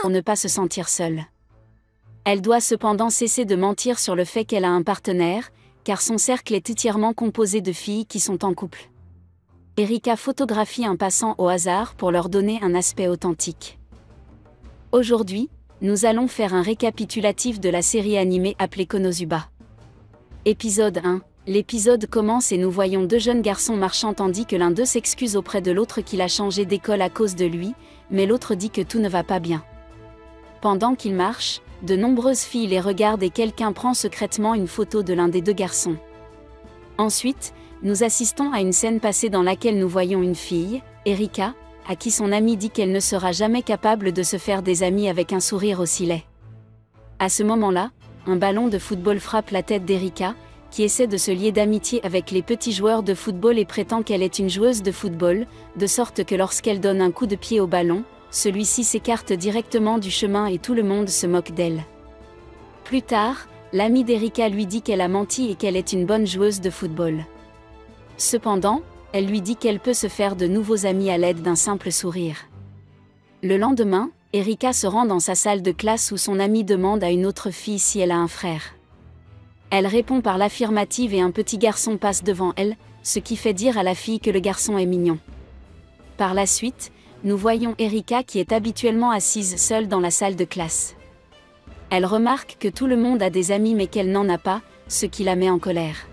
pour ne pas se sentir seule. Elle doit cependant cesser de mentir sur le fait qu'elle a un partenaire, car son cercle est entièrement composé de filles qui sont en couple. Erika photographie un passant au hasard pour leur donner un aspect authentique. Aujourd'hui, nous allons faire un récapitulatif de la série animée appelée Konosuba. Épisode 1. L'épisode commence et nous voyons deux jeunes garçons marchant tandis que l'un d'eux s'excuse auprès de l'autre qu'il a changé d'école à cause de lui, mais l'autre dit que tout ne va pas bien. Pendant qu'ils marchent, de nombreuses filles les regardent et quelqu'un prend secrètement une photo de l'un des deux garçons. Ensuite, nous assistons à une scène passée dans laquelle nous voyons une fille, Erika, à qui son amie dit qu'elle ne sera jamais capable de se faire des amis avec un sourire aussi laid. À ce moment-là, un ballon de football frappe la tête d'Erika, qui essaie de se lier d'amitié avec les petits joueurs de football et prétend qu'elle est une joueuse de football, de sorte que lorsqu'elle donne un coup de pied au ballon, celui-ci s'écarte directement du chemin et tout le monde se moque d'elle. Plus tard, l'amie d'Erika lui dit qu'elle a menti et qu'elle est une bonne joueuse de football. Cependant, elle lui dit qu'elle peut se faire de nouveaux amis à l'aide d'un simple sourire. Le lendemain, Erika se rend dans sa salle de classe où son amie demande à une autre fille si elle a un frère. Elle répond par l'affirmative et un petit garçon passe devant elle, ce qui fait dire à la fille que le garçon est mignon. Par la suite, nous voyons Erika qui est habituellement assise seule dans la salle de classe. Elle remarque que tout le monde a des amis mais qu'elle n'en a pas, ce qui la met en colère.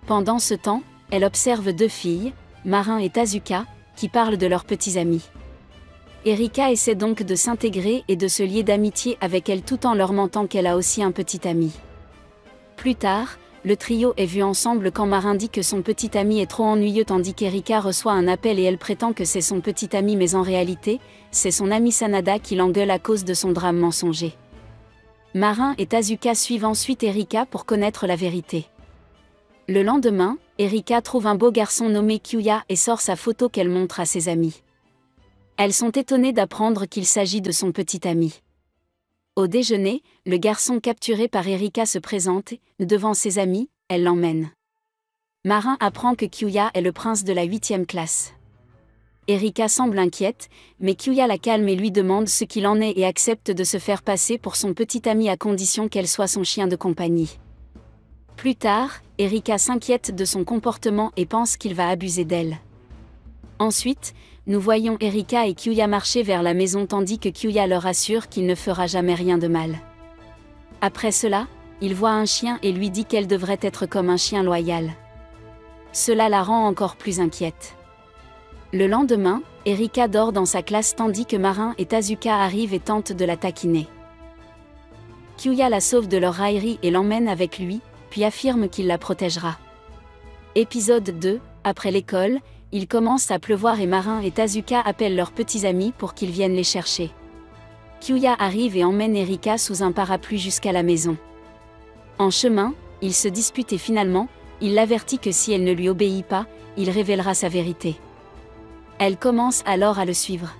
Pendant ce temps, elle observe deux filles, Marin et Tazuka, qui parlent de leurs petits amis. Erika essaie donc de s'intégrer et de se lier d'amitié avec elles tout en leur mentant qu'elle a aussi un petit ami. Plus tard, le trio est vu ensemble quand Marin dit que son petit ami est trop ennuyeux tandis qu'Erika reçoit un appel et elle prétend que c'est son petit ami mais en réalité, c'est son amie Sanada qui l'engueule à cause de son drame mensonger. Marin et Tazuka suivent ensuite Erika pour connaître la vérité. Le lendemain, Erika trouve un beau garçon nommé Kyuya et sort sa photo qu'elle montre à ses amis. Elles sont étonnées d'apprendre qu'il s'agit de son petit ami. Au déjeuner, le garçon capturé par Erika se présente et, devant ses amis, elle l'emmène. Marin apprend que Kyuya est le prince de la 8e classe. Erika semble inquiète, mais Kyuya la calme et lui demande ce qu'il en est et accepte de se faire passer pour son petit ami à condition qu'elle soit son chien de compagnie. Plus tard, Erika s'inquiète de son comportement et pense qu'il va abuser d'elle. Ensuite, nous voyons Erika et Kyuya marcher vers la maison tandis que Kyuya leur assure qu'il ne fera jamais rien de mal. Après cela, il voit un chien et lui dit qu'elle devrait être comme un chien loyal. Cela la rend encore plus inquiète. Le lendemain, Erika dort dans sa classe tandis que Marin et Tazuka arrivent et tentent de la taquiner. Kyuya la sauve de leur raillerie et l'emmène avec lui, puis affirme qu'il la protégera. Épisode 2, après l'école, il commence à pleuvoir et Marin et Tazuka appellent leurs petits amis pour qu'ils viennent les chercher. Kyuya arrive et emmène Erika sous un parapluie jusqu'à la maison. En chemin, ils se disputent et finalement, il l'avertit que si elle ne lui obéit pas, il révélera sa vérité. Elle commence alors à le suivre.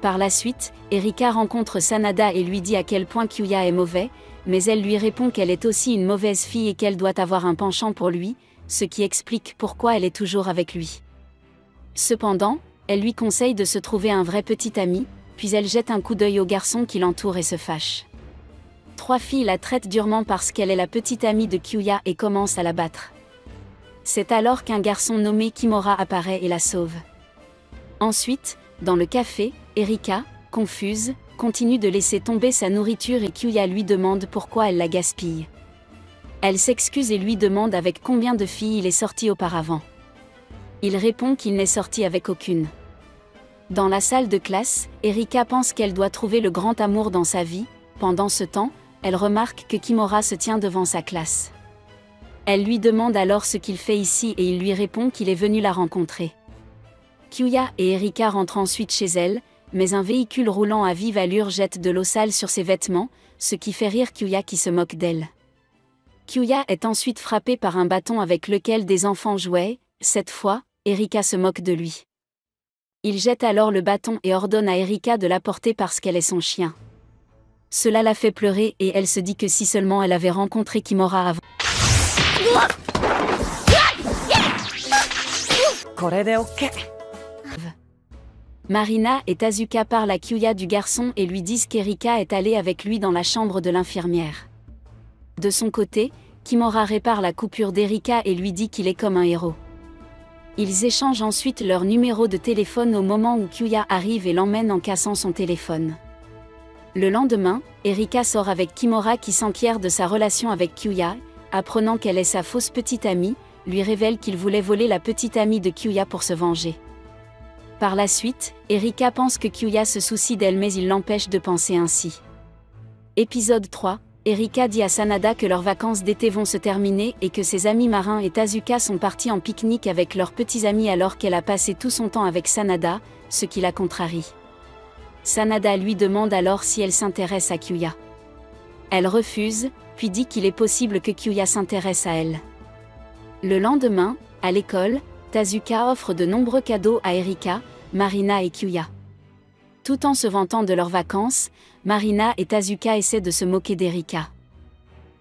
Par la suite, Erika rencontre Sanada et lui dit à quel point Kyuya est mauvais, mais elle lui répond qu'elle est aussi une mauvaise fille et qu'elle doit avoir un penchant pour lui, ce qui explique pourquoi elle est toujours avec lui. Cependant, elle lui conseille de se trouver un vrai petit ami, puis elle jette un coup d'œil au garçon qui l'entoure et se fâche. Trois filles la traitent durement parce qu'elle est la petite amie de Kyuya et commencent à la battre. C'est alors qu'un garçon nommé Kimura apparaît et la sauve. Ensuite, dans le café, Erika, confuse, continue de laisser tomber sa nourriture et Kyuya lui demande pourquoi elle la gaspille. Elle s'excuse et lui demande avec combien de filles il est sorti auparavant. Il répond qu'il n'est sorti avec aucune. Dans la salle de classe, Erika pense qu'elle doit trouver le grand amour dans sa vie. Pendant ce temps, elle remarque que Kimura se tient devant sa classe. Elle lui demande alors ce qu'il fait ici et il lui répond qu'il est venu la rencontrer. Kyuya et Erika rentrent ensuite chez elle, mais un véhicule roulant à vive allure jette de l'eau sale sur ses vêtements, ce qui fait rire Kyuya qui se moque d'elle. Kyuya est ensuite frappé par un bâton avec lequel des enfants jouaient. Cette fois, Erika se moque de lui. Il jette alors le bâton et ordonne à Erika de l'apporter parce qu'elle est son chien. Cela la fait pleurer et elle se dit que si seulement elle avait rencontré Kimura avant. Marina et Tazuka parlent à Kyuya du garçon et lui disent qu'Erika est allée avec lui dans la chambre de l'infirmière. De son côté, Kimura répare la coupure d'Erika et lui dit qu'il est comme un héros. Ils échangent ensuite leur numéro de téléphone au moment où Kyuya arrive et l'emmène en cassant son téléphone. Le lendemain, Erika sort avec Kimura qui s'enquiert de sa relation avec Kyuya, apprenant qu'elle est sa fausse petite amie, lui révèle qu'il voulait voler la petite amie de Kyuya pour se venger. Par la suite, Erika pense que Kyuya se soucie d'elle mais il l'empêche de penser ainsi. Épisode 3, Erika dit à Sanada que leurs vacances d'été vont se terminer et que ses amis marins et Tazuka sont partis en pique-nique avec leurs petits amis alors qu'elle a passé tout son temps avec Sanada, ce qui la contrarie. Sanada lui demande alors si elle s'intéresse à Kyuya. Elle refuse, puis dit qu'il est possible que Kyuya s'intéresse à elle. Le lendemain, à l'école, Tazuka offre de nombreux cadeaux à Erika, Marina et Kyuya. Tout en se vantant de leurs vacances, Marina et Tazuka essaient de se moquer d'Erika.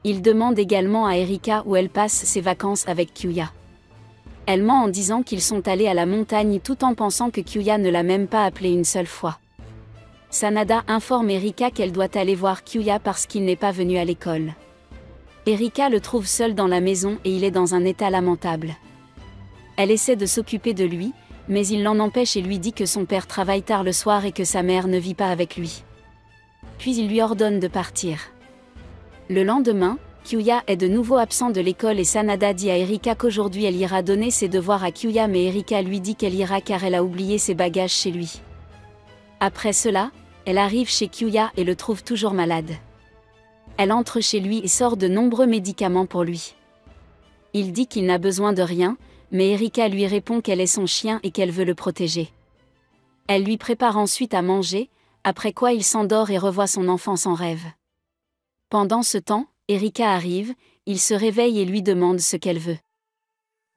Ils demandent également à Erika où elle passe ses vacances avec Kyuya. Elle ment en disant qu'ils sont allés à la montagne tout en pensant que Kyuya ne l'a même pas appelée une seule fois. Sanada informe Erika qu'elle doit aller voir Kyuya parce qu'il n'est pas venu à l'école. Erika le trouve seul dans la maison et il est dans un état lamentable. Elle essaie de s'occuper de lui, mais il l'en empêche et lui dit que son père travaille tard le soir et que sa mère ne vit pas avec lui. Puis il lui ordonne de partir. Le lendemain, Kyuya est de nouveau absent de l'école et Sanada dit à Erika qu'aujourd'hui elle ira donner ses devoirs à Kyuya mais Erika lui dit qu'elle ira car elle a oublié ses bagages chez lui. Après cela, elle arrive chez Kyuya et le trouve toujours malade. Elle entre chez lui et sort de nombreux médicaments pour lui. Il dit qu'il n'a besoin de rien, mais Erika lui répond qu'elle est son chien et qu'elle veut le protéger. Elle lui prépare ensuite à manger, après quoi il s'endort et revoit son enfance en rêve. Pendant ce temps, Erika arrive, il se réveille et lui demande ce qu'elle veut.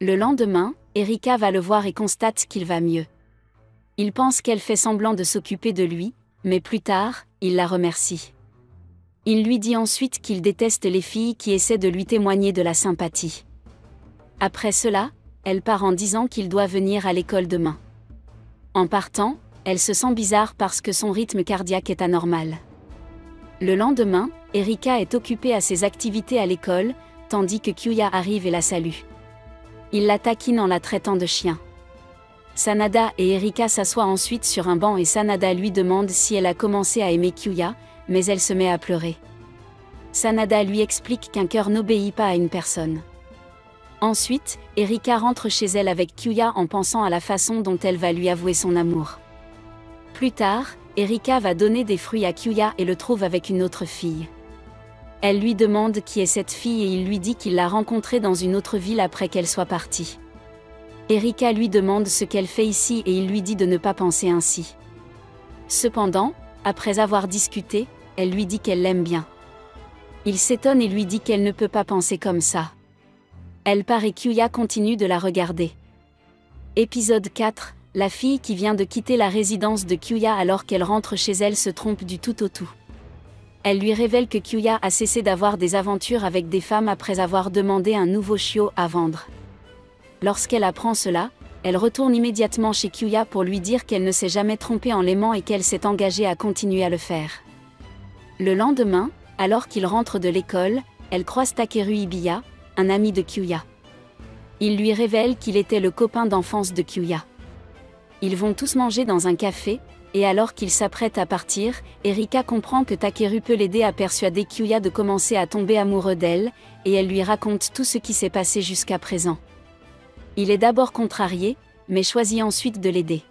Le lendemain, Erika va le voir et constate qu'il va mieux. Il pense qu'elle fait semblant de s'occuper de lui, mais plus tard, il la remercie. Il lui dit ensuite qu'il déteste les filles qui essaient de lui témoigner de la sympathie. Après cela, elle part en disant qu'il doit venir à l'école demain. En partant, elle se sent bizarre parce que son rythme cardiaque est anormal. Le lendemain, Erika est occupée à ses activités à l'école, tandis que Kyuya arrive et la salue. Il la taquine en la traitant de chien. Sanada et Erika s'assoient ensuite sur un banc et Sanada lui demande si elle a commencé à aimer Kyuya, mais elle se met à pleurer. Sanada lui explique qu'un cœur n'obéit pas à une personne. Ensuite, Erika rentre chez elle avec Kyuya en pensant à la façon dont elle va lui avouer son amour. Plus tard, Erika va donner des fruits à Kyuya et le trouve avec une autre fille. Elle lui demande qui est cette fille et il lui dit qu'il l'a rencontrée dans une autre ville après qu'elle soit partie. Erika lui demande ce qu'elle fait ici et il lui dit de ne pas penser ainsi. Cependant, après avoir discuté, elle lui dit qu'elle l'aime bien. Il s'étonne et lui dit qu'elle ne peut pas penser comme ça. Elle part et Kyuya continue de la regarder. Épisode 4, la fille qui vient de quitter la résidence de Kyuya alors qu'elle rentre chez elle se trompe du tout au tout. Elle lui révèle que Kyuya a cessé d'avoir des aventures avec des femmes après avoir demandé un nouveau chiot à vendre. Lorsqu'elle apprend cela, elle retourne immédiatement chez Kyuya pour lui dire qu'elle ne s'est jamais trompée en l'aimant et qu'elle s'est engagée à continuer à le faire. Le lendemain, alors qu'il rentre de l'école, elle croise Takeru Ibiya, un ami de Kyuya. Il lui révèle qu'il était le copain d'enfance de Kyuya. Ils vont tous manger dans un café, et alors qu'ils s'apprêtent à partir, Erika comprend que Takeru peut l'aider à persuader Kyuya de commencer à tomber amoureux d'elle, et elle lui raconte tout ce qui s'est passé jusqu'à présent. Il est d'abord contrarié, mais choisit ensuite de l'aider.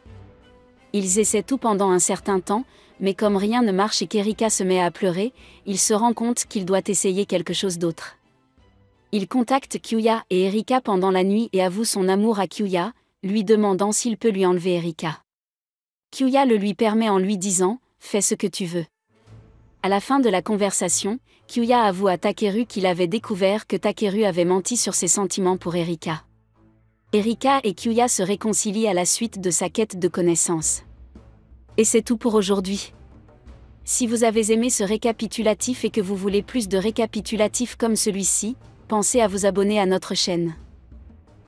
Ils essaient tout pendant un certain temps, mais comme rien ne marche et qu'Erika se met à pleurer, il se rend compte qu'il doit essayer quelque chose d'autre. Il contacte Kyuya et Erika pendant la nuit et avoue son amour à Kyuya, lui demandant s'il peut lui enlever Erika. Kyuya le lui permet en lui disant « Fais ce que tu veux ». À la fin de la conversation, Kyuya avoue à Takeru qu'il avait découvert que Takeru avait menti sur ses sentiments pour Erika. Erika et Kyuya se réconcilient à la suite de sa quête de connaissances. Et c'est tout pour aujourd'hui. Si vous avez aimé ce récapitulatif et que vous voulez plus de récapitulatifs comme celui-ci, pensez à vous abonner à notre chaîne.